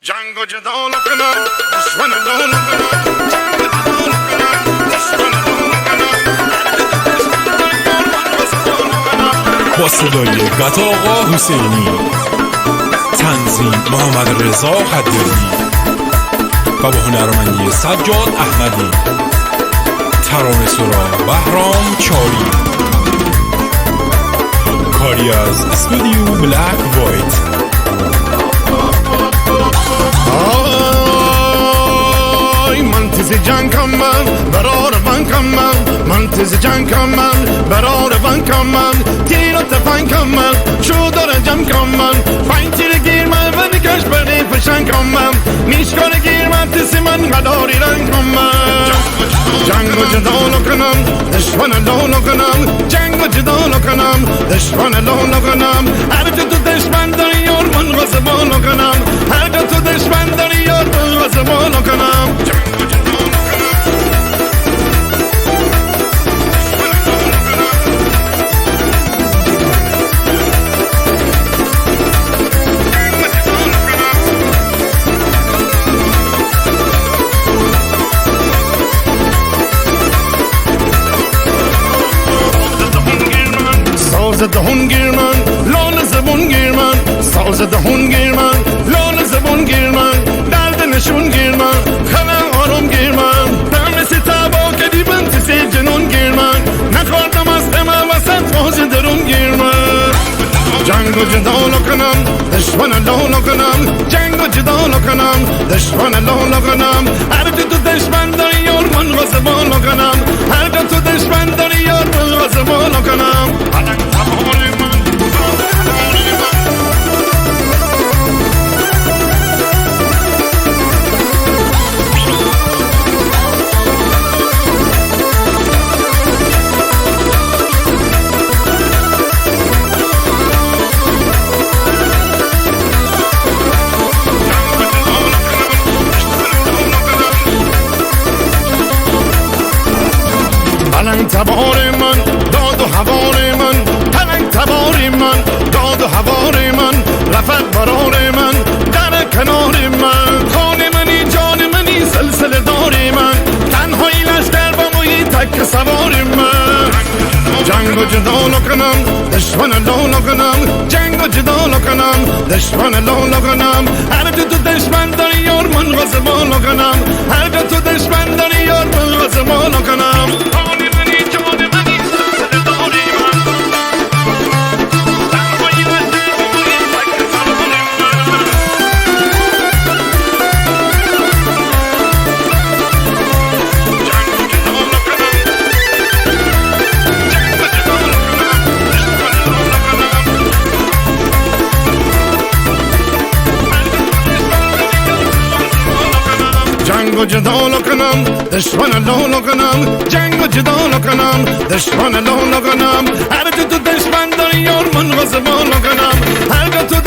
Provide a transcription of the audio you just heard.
جنگ و جدال کنم دشمن لال کنم با صدای گتا آقا حسینی، تنظیم محمد رضا حدیری و با هنرمندی سجاد احمدی، ترانه سرا بهرام چاری، کاری از استودیو بلک وایت. من تیز جنگ من برار بانکم من تیز جنگ من برار بانکم من تیر و تفنگ من شو داره جمع من فاین تیر گیر من و نکش بری پشنگ من میشکار گیر من تیسی من غداری رنگ من جنگ و جدال کنم دشمن لال کنم جنگ و جدال کنم دشمن لال کنم هر جا تو دشمن داری یار من غزبان کنم هر جا تو دشمن داری یار من غزبان کنم ساز دهون گیر من لال زبون گیر من ساز دهون گیر من لال زبون گیر من درد نشون گیر من خلق آروم گیر من دم ستابا که دیبن تسی جنون گیر من نخوردم از همه وسط فاز درون گیر من جنگ و جدال کنم دشمن لال کنم جنگ و جدال کنم دشمن لال کنم هر جا تو دشمن داری یار من غزبان کنم هر جا تو دشمن داری یار من غزبان کنم پلنگ تبار من داد و هوار من پلنگ تبار من داد و هوار من رفت برار من در کنار من خان منی جان منی سلسله دار من تنهایی لشکر با موی تک سوار من جنگ و جدال کنم دشمن لال کنم جنگ و جدال کنم دشمن لال کنم هر جا تو دشمن داری یار من غزبان کنم هر جا تو دشمن داری یار من غزبان کنم جنگ و جدال کنم دشمن لال کنم جنگ و جدال کنم دشمن لال کنم هر جا تو دشمن داری یار من غزبان کنم هر جا تو